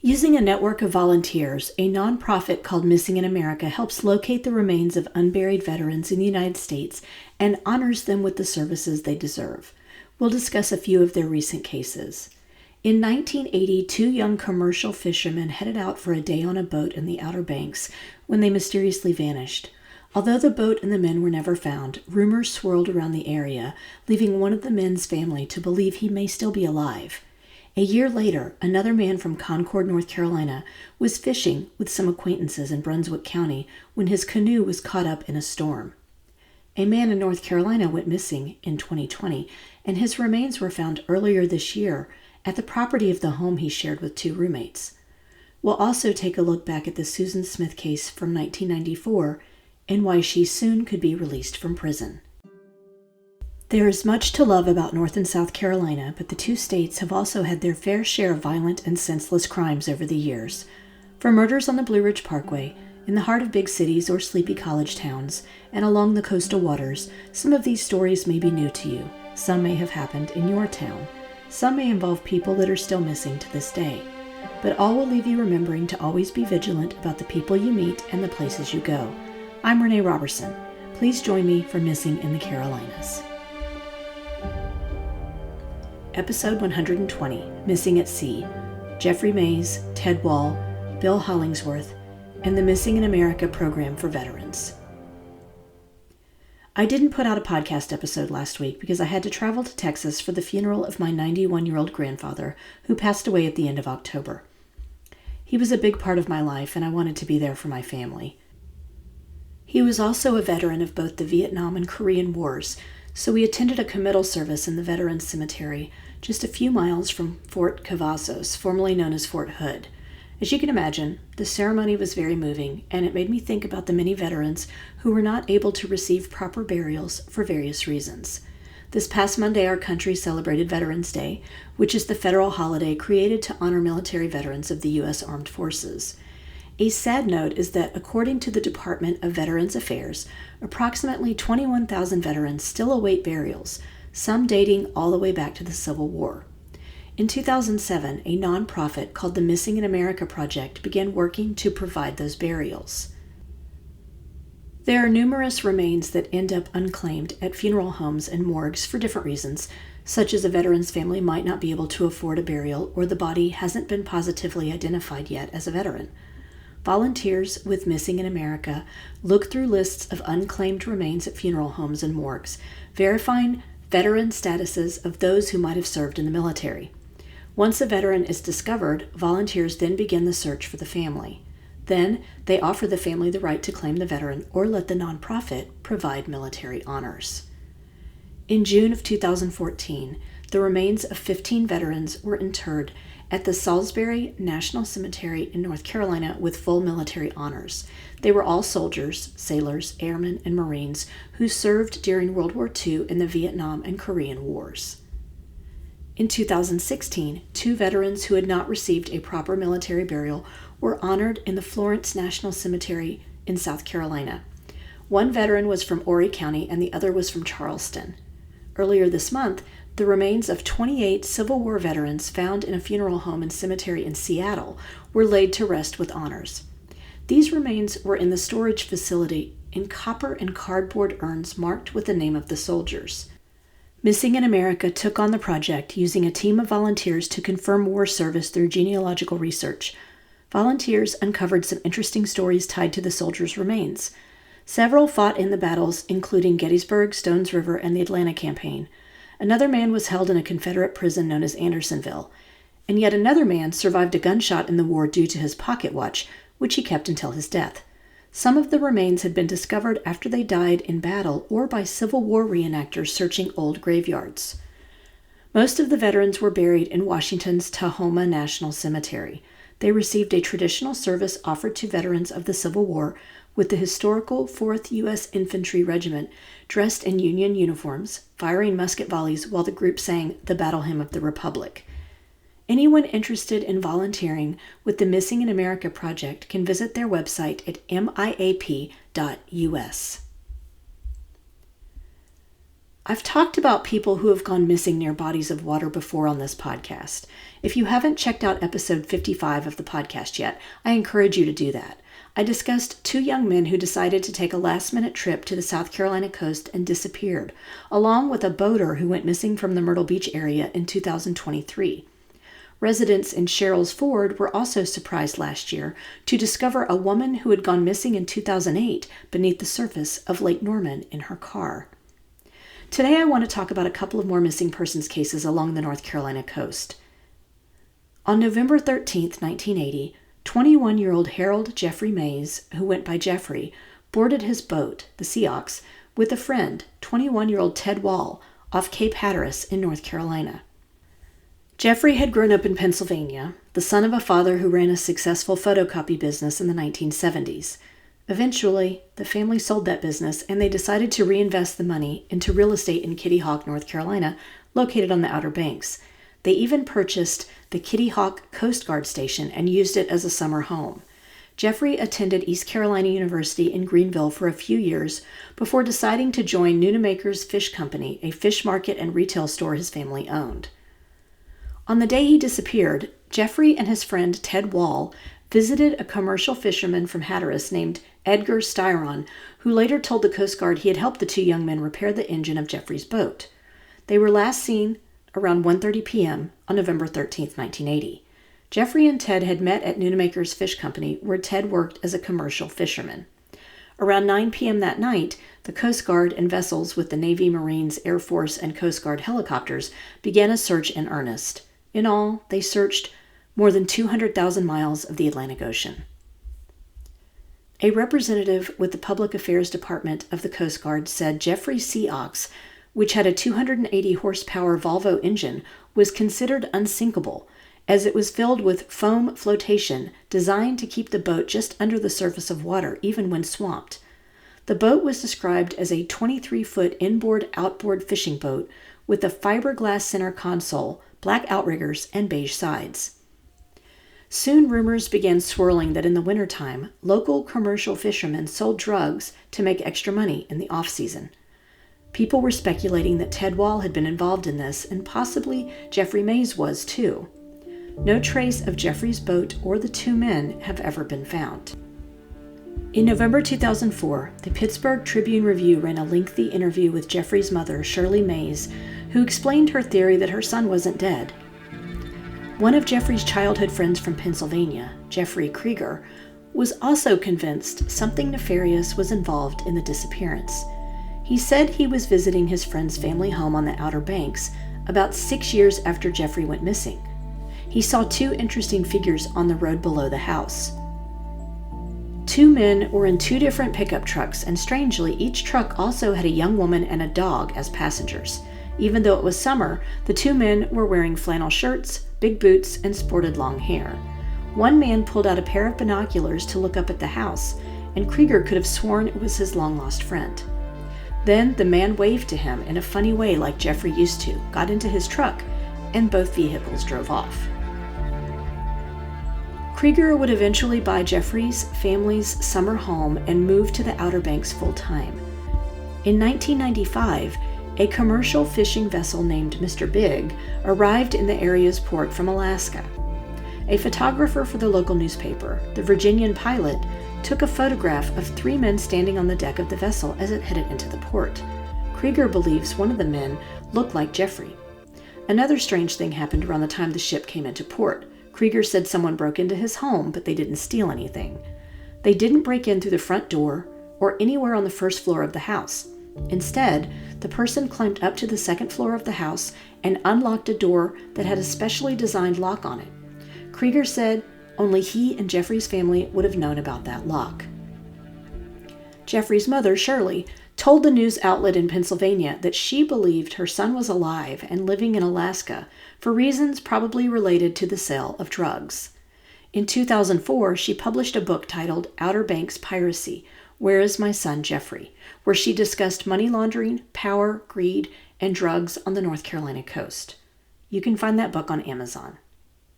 Using a network of volunteers, a nonprofit called Missing in America helps locate the remains of unburied veterans in the United States and honors them with the services they deserve. We'll discuss a few of their recent cases. In 1980, two young commercial fishermen headed out for a day on a boat in the Outer Banks when they mysteriously vanished. Although the boat and the men were never found, rumors swirled around the area, leaving one of the men's family to believe he may still be alive. A year later, another man from Concord, North Carolina, was fishing with some acquaintances in Brunswick County when his canoe was caught up in a storm. A man in North Carolina went missing in 2020, and his remains were found earlier this year at the property of the home he shared with two roommates. We'll also take a look back at the Susan Smith case from 1994 and why she soon could be released from prison. There is much to love about North and South Carolina, but the two states have also had their fair share of violent and senseless crimes over the years. From murders on the Blue Ridge Parkway, in the heart of big cities or sleepy college towns, and along the coastal waters, some of these stories may be new to you. Some may have happened in your town. Some may involve people that are still missing to this day. But all will leave you remembering to always be vigilant about the people you meet and the places you go. I'm Renee Robertson. Please join me for Missing in the Carolinas. Episode 120, Missing at Sea, Jeffrey Mays, Ted Wall, Bill Hollingsworth, and the Missing in America program for veterans. I didn't put out a podcast episode last week because I had to travel to Texas for the funeral of my 91-year-old grandfather, who passed away at the end of October. He was a big part of my life, and I wanted to be there for my family. He was also a veteran of both the Vietnam and Korean Wars, so we attended a committal service in the Veterans Cemetery just a few miles from Fort Cavazos, formerly known as Fort Hood. As you can imagine, the ceremony was very moving, and it made me think about the many veterans who were not able to receive proper burials for various reasons. This past Monday, our country celebrated Veterans Day, which is the federal holiday created to honor military veterans of the U.S. Armed Forces. A sad note is that, according to the Department of Veterans Affairs, approximately 21,000 veterans still await burials, some dating all the way back to the Civil War. In 2007, a nonprofit called the Missing in America Project began working to provide those burials. There are numerous remains that end up unclaimed at funeral homes and morgues for different reasons, such as a veteran's family might not be able to afford a burial or the body hasn't been positively identified yet as a veteran. Volunteers with Missing in America look through lists of unclaimed remains at funeral homes and morgues, verifying veteran statuses of those who might have served in the military. Once a veteran is discovered, volunteers then begin the search for the family. Then, they offer the family the right to claim the veteran or let the nonprofit provide military honors. In June of 2014, the remains of 15 veterans were interred at the Salisbury National Cemetery in North Carolina with full military honors. They were all soldiers, sailors, airmen, and Marines who served during World War II in the Vietnam and Korean Wars. In 2016, two veterans who had not received a proper military burial were honored in the Florence National Cemetery in South Carolina. One veteran was from Horry County and the other was from Charleston. Earlier this month, the remains of 28 Civil War veterans found in a funeral home and cemetery in Seattle were laid to rest with honors. These remains were in the storage facility in copper and cardboard urns marked with the name of the soldiers. Missing in America took on the project using a team of volunteers to confirm war service through genealogical research. Volunteers uncovered some interesting stories tied to the soldiers' remains. Several fought in the battles, including Gettysburg, Stones River, and the Atlanta Campaign. Another man was held in a Confederate prison known as Andersonville, and yet another man survived a gunshot in the war due to his pocket watch, which he kept until his death. Some of the remains had been discovered after they died in battle or by Civil War reenactors searching old graveyards. Most of the veterans were buried in Washington's Tahoma National Cemetery. They received a traditional service offered to veterans of the Civil War with the historical 4th U.S. Infantry Regiment dressed in Union uniforms, firing musket volleys while the group sang the Battle Hymn of the Republic. Anyone interested in volunteering with the Missing in America Project can visit their website at miap.us. I've talked about people who have gone missing near bodies of water before on this podcast. If you haven't checked out episode 55 of the podcast yet, I encourage you to do that. I discussed two young men who decided to take a last-minute trip to the South Carolina coast and disappeared, along with a boater who went missing from the Myrtle Beach area in 2023. Residents in Sherrills Ford were also surprised last year to discover a woman who had gone missing in 2008 beneath the surface of Lake Norman in her car. Today I want to talk about a couple of more missing persons cases along the North Carolina coast. On November 13, 1980, 21-year-old Harold Jeffrey Mays, who went by Jeffrey, boarded his boat, the Seahawks, with a friend, 21-year-old Ted Wall, off Cape Hatteras in North Carolina. Jeffrey had grown up in Pennsylvania, the son of a father who ran a successful photocopy business in the 1970s. Eventually, the family sold that business and they decided to reinvest the money into real estate in Kitty Hawk, North Carolina, located on the Outer Banks. They even purchased the Kitty Hawk Coast Guard Station and used it as a summer home. Jeffrey attended East Carolina University in Greenville for a few years before deciding to join Nunemaker's Fish Company, a fish market and retail store his family owned. On the day he disappeared, Jeffrey and his friend Ted Wall visited a commercial fisherman from Hatteras named Edgar Styron, who later told the Coast Guard he had helped the two young men repair the engine of Jeffrey's boat. They were last seen around 1:30 p.m. on November 13, 1980. Jeffrey and Ted had met at Nunemaker's Fish Company, where Ted worked as a commercial fisherman. Around 9 p.m. that night, the Coast Guard and vessels with the Navy, Marines, Air Force, and Coast Guard helicopters began a search in earnest. In all, they searched more than 200,000 miles of the Atlantic Ocean. A representative with the Public Affairs Department of the Coast Guard said Jeffrey's Seahawks, which had a 280 horsepower Volvo engine, was considered unsinkable, as it was filled with foam flotation designed to keep the boat just under the surface of water, even when swamped. The boat was described as a 23-foot inboard-outboard fishing boat with a fiberglass center console, black outriggers, and beige sides. Soon rumors began swirling that in the wintertime, local commercial fishermen sold drugs to make extra money in the off-season. People were speculating that Ted Wall had been involved in this, and possibly Jeffrey Mays was too. No trace of Jeffrey's boat or the two men have ever been found. In November 2004, the Pittsburgh Tribune-Review ran a lengthy interview with Jeffrey's mother, Shirley Mays, who explained her theory that her son wasn't dead. One of Jeffrey's childhood friends from Pennsylvania, Jeffrey Krieger, was also convinced something nefarious was involved in the disappearance. He said he was visiting his friend's family home on the Outer Banks about 6 years after Jeffrey went missing. He saw two interesting figures on the road below the house. Two men were in two different pickup trucks, and strangely, each truck also had a young woman and a dog as passengers. Even though it was summer, the two men were wearing flannel shirts, big boots, and sported long hair. One man pulled out a pair of binoculars to look up at the house, and Krieger could have sworn it was his long-lost friend. Then the man waved to him in a funny way like Jeffrey used to, got into his truck, and both vehicles drove off. Krieger would eventually buy Jeffrey's family's summer home and move to the Outer Banks full-time. In 1995, a commercial fishing vessel named Mr. Big arrived in the area's port from Alaska. A photographer for the local newspaper, the Virginian Pilot, took a photograph of three men standing on the deck of the vessel as it headed into the port. Krieger believes one of the men looked like Jeffrey. Another strange thing happened around the time the ship came into port. Krieger said someone broke into his home, but they didn't steal anything. They didn't break in through the front door or anywhere on the first floor of the house. Instead, the person climbed up to the second floor of the house and unlocked a door that had a specially designed lock on it. Krieger said only he and Jeffrey's family would have known about that lock. Jeffrey's mother, Shirley, told the news outlet in Pennsylvania that she believed her son was alive and living in Alaska for reasons probably related to the sale of drugs. In 2004, she published a book titled Outer Banks Piracy, Where is My Son Jeffrey?, where she discussed money laundering, power, greed, and drugs on the North Carolina coast. You can find that book on Amazon.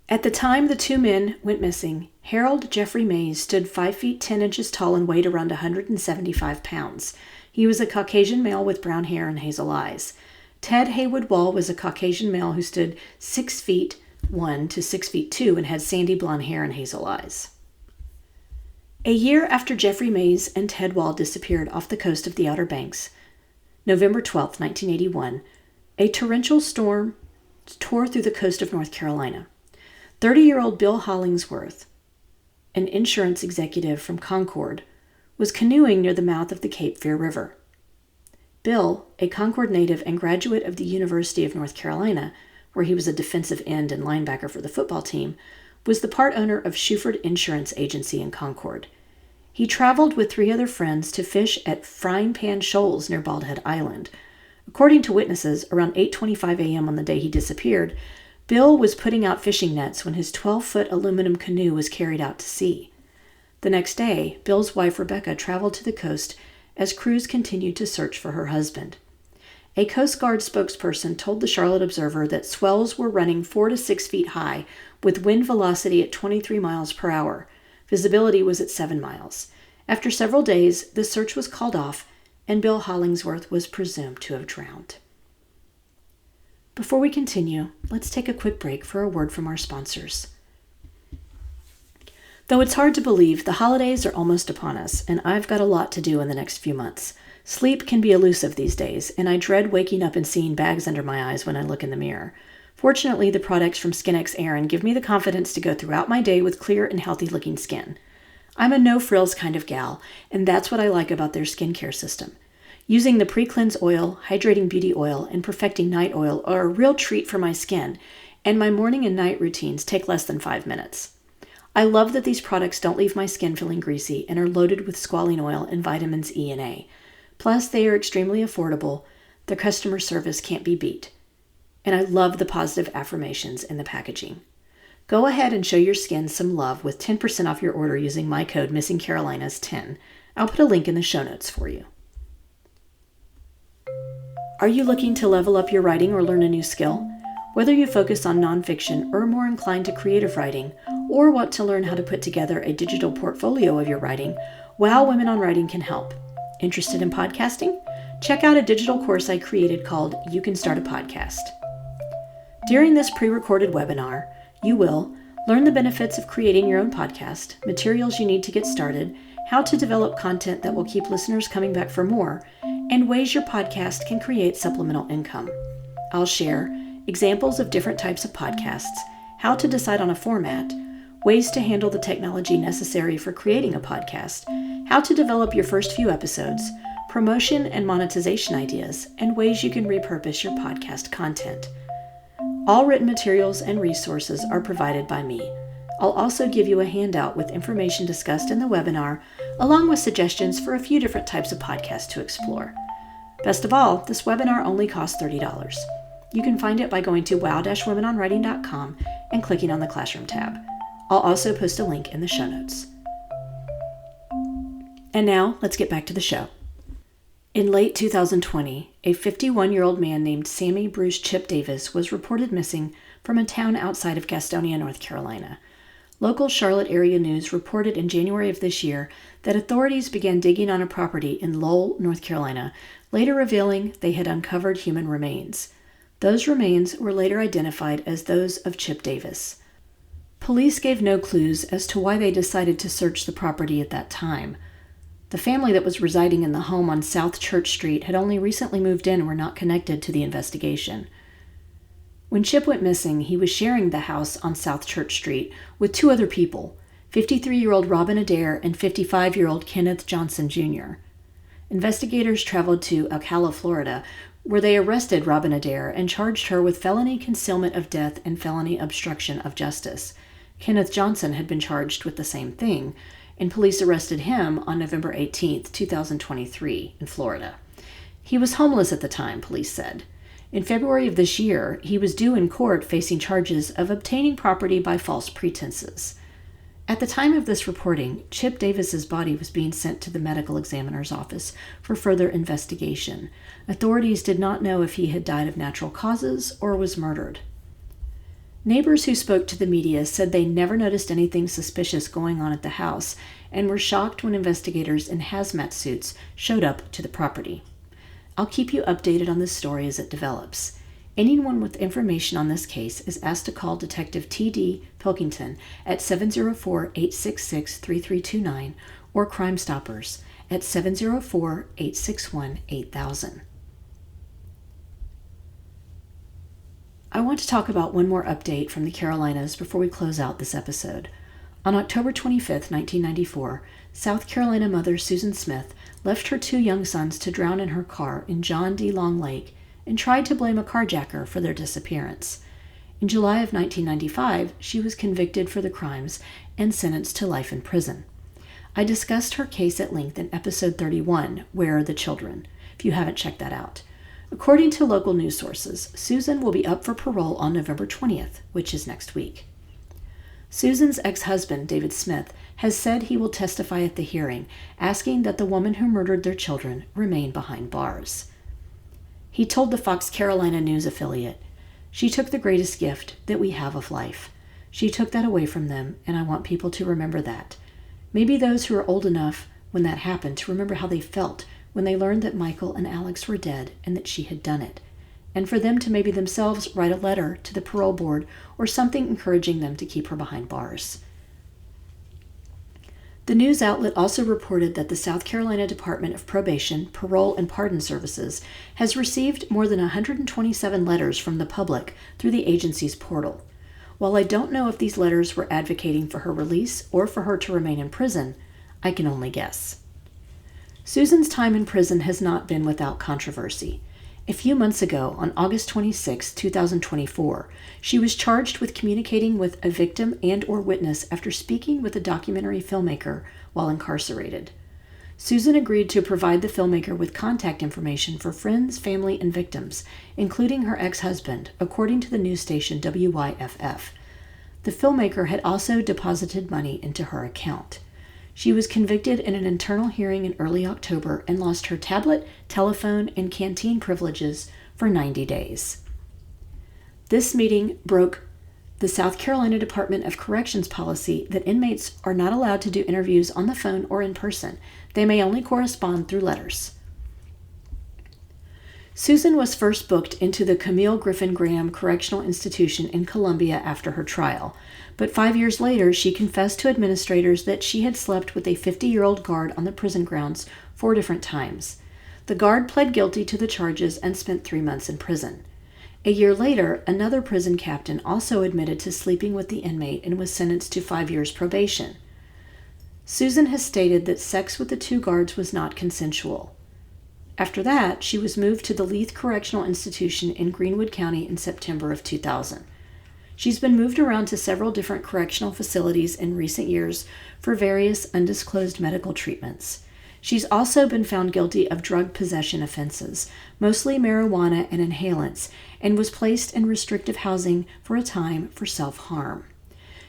At the time the two men went missing, Harold Jeffrey Mays stood 5 feet 10 inches tall and weighed around 175 pounds. He was a Caucasian male with brown hair and hazel eyes. Ted Haywood Wall was a Caucasian male who stood 6'1" to 6'2" and had sandy blonde hair and hazel eyes. A year after Jeffrey Mays and Ted Wall disappeared off the coast of the Outer Banks, November 12, 1981, a torrential storm tore through the coast of North Carolina. 30-year-old Bill Hollingsworth, an insurance executive from Concord, was canoeing near the mouth of the Cape Fear River. Bill, a Concord native and graduate of the University of North Carolina, where he was a defensive end and linebacker for the football team, was the part owner of Shuford Insurance Agency in Concord. He traveled with 3 other friends to fish at Frying Pan Shoals near Bald Head Island. According to witnesses, around 8:25 a.m. on the day he disappeared, Bill was putting out fishing nets when his 12-foot aluminum canoe was carried out to sea. The next day, Bill's wife Rebecca traveled to the coast as crews continued to search for her husband. A Coast Guard spokesperson told the Charlotte Observer that swells were running 4 to 6 feet high with wind velocity at 23 miles per hour. Visibility was at 7 miles. After several days, the search was called off and Bill Hollingsworth was presumed to have drowned. Before we continue, let's take a quick break for a word from our sponsors. Though it's hard to believe, the holidays are almost upon us, and I've got a lot to do in the next few months. Sleep can be elusive these days, and I dread waking up and seeing bags under my eyes when I look in the mirror. Fortunately, the products from SkinxErin give me the confidence to go throughout my day with clear and healthy-looking skin. I'm a no-frills kind of gal, and that's what I like about their skincare system. Using the pre-cleanse oil, hydrating beauty oil, and perfecting night oil are a real treat for my skin, and my morning and night routines take less than 5 minutes. I love that these products don't leave my skin feeling greasy and are loaded with squalene oil and vitamins E and A. Plus, they are extremely affordable. Their customer service can't be beat. And I love the positive affirmations in the packaging. Go ahead and show your skin some love with 10% off your order using my code MissingCarolinas10. I'll put a link in the show notes for you. Are you looking to level up your writing or learn a new skill? Whether you focus on nonfiction or are more inclined to creative writing, or want to learn how to put together a digital portfolio of your writing, Wow Women on Writing can help. Interested in podcasting? Check out a digital course I created called You Can Start a Podcast. During this pre-recorded webinar, you will learn the benefits of creating your own podcast, materials you need to get started, how to develop content that will keep listeners coming back for more, and ways your podcast can create supplemental income. I'll share examples of different types of podcasts, how to decide on a format, ways to handle the technology necessary for creating a podcast, how to develop your first few episodes, promotion and monetization ideas, and ways you can repurpose your podcast content. All written materials and resources are provided by me. I'll also give you a handout with information discussed in the webinar, along with suggestions for a few different types of podcasts to explore. Best of all, this webinar only costs $30. You can find it by going to wow-womenonwriting.com and clicking on the Classroom tab. I'll also post a link in the show notes. And now, let's get back to the show. In late 2020, a 51-year-old man named Sammy Bruce Chip Davis was reported missing from a town outside of Gastonia, North Carolina. Local Charlotte area news reported in January of this year that authorities began digging on a property in Lowell, North Carolina, later revealing they had uncovered human remains. Those remains were later identified as those of Chip Davis. Police gave no clues as to why they decided to search the property at that time. The family that was residing in the home on South Church Street had only recently moved in and were not connected to the investigation. When Chip went missing, he was sharing the house on South Church Street with 2 other people, 53-year-old Robin Adair and 55-year-old Kenneth Johnson, Jr. Investigators traveled to Ocala, Florida, where they arrested Robin Adair and charged her with felony concealment of death and felony obstruction of justice. Kenneth Johnson had been charged with the same thing, and police arrested him on November 18, 2023, in Florida. He was homeless at the time, police said. In February of this year, he was due in court facing charges of obtaining property by false pretenses. At the time of this reporting, Chip Davis's body was being sent to the medical examiner's office for further investigation. Authorities did not know if he had died of natural causes or was murdered. Neighbors who spoke to the media said they never noticed anything suspicious going on at the house and were shocked when investigators in hazmat suits showed up to the property. I'll keep you updated on this story as it develops. Anyone with information on this case is asked to call Detective T.D. Pilkington at 704-866-3329 or Crime Stoppers at 704-861-8000. I want to talk about one more update from the Carolinas before we close out this episode. On October 25, 1994, South Carolina mother Susan Smith left her 2 young sons to drown in her car in John D. Long Lake and tried to blame a carjacker for their disappearance. In July of 1995, she was convicted for the crimes and sentenced to life in prison. I discussed her case at length in episode 31, Where Are the Children?, if you haven't checked that out. According to local news sources, Susan will be up for parole on November 20th, which is next week. Susan's ex-husband, David Smith, has said he will testify at the hearing, asking that the woman who murdered their children remain behind bars. He told the Fox Carolina News affiliate, "She took the greatest gift that we have of life. She took that away from them, and I want people to remember that. Maybe those who are old enough when that happened to remember how they felt when they learned that Michael and Alex were dead and that she had done it, and for them to maybe themselves write a letter to the parole board or something encouraging them to keep her behind bars." The news outlet also reported that the South Carolina Department of Probation, Parole, and Pardon Services has received more than 127 letters from the public through the agency's portal. While I don't know if these letters were advocating for her release or for her to remain in prison, I can only guess. Susan's time in prison has not been without controversy. A few months ago, on August 26, 2024, she was charged with communicating with a victim and/or witness after speaking with a documentary filmmaker while incarcerated. Susan agreed to provide the filmmaker with contact information for friends, family, and victims, including her ex-husband, according to the news station WYFF. The filmmaker had also deposited money into her account. She was convicted in an internal hearing in early October and lost her tablet, telephone, and canteen privileges for 90 days. This meeting broke the South Carolina Department of Corrections policy that inmates are not allowed to do interviews on the phone or in person. They may only correspond through letters. Susan was first booked into the Camille Griffin Graham Correctional Institution in Columbia after her trial, but 5 years later she confessed to administrators that she had slept with a 50-year-old guard on the prison grounds 4 different times. The guard pled guilty to the charges and spent 3 months in prison. A year later, another prison captain also admitted to sleeping with the inmate and was sentenced to 5 years probation. Susan has stated that sex with the 2 guards was not consensual. After that, she was moved to the Leith Correctional Institution in Greenwood County in September of 2000. She's been moved around to several different correctional facilities in recent years for various undisclosed medical treatments. She's also been found guilty of drug possession offenses, mostly marijuana and inhalants, and was placed in restrictive housing for a time for self-harm.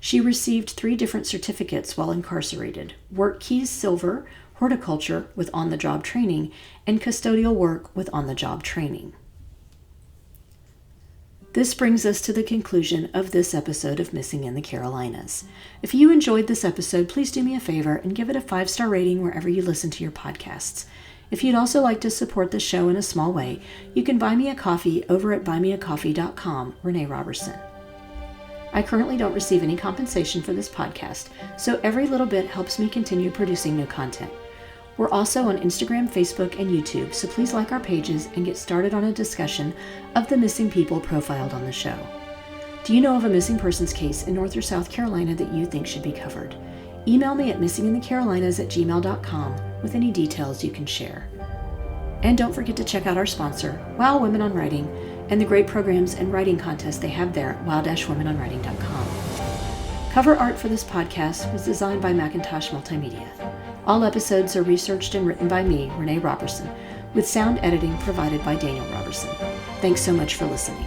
She received 3 different certificates while incarcerated: Work Keys Silver, Horticulture with on-the-job training, and Custodial Work with on-the-job training. This brings us to the conclusion of this episode of Missing in the Carolinas. If you enjoyed this episode, please do me a favor and give it a 5-star rating wherever you listen to your podcasts. If you'd also like to support the show in a small way, you can buy me a coffee over at buymeacoffee.com, Renee Robertson. I currently don't receive any compensation for this podcast, so every little bit helps me continue producing new content. We're also on Instagram, Facebook, and YouTube, so please like our pages and get started on a discussion of the missing people profiled on the show. Do you know of a missing persons case in North or South Carolina that you think should be covered? Email me at missinginthecarolinas@gmail.com with any details you can share. And don't forget to check out our sponsor, Wow Women on Writing, and the great programs and writing contests they have there at wow-womenonwriting.com. Cover art for this podcast was designed by Macintosh Multimedia. All episodes are researched and written by me, Renee Robertson, with sound editing provided by Daniel Robertson. Thanks so much for listening.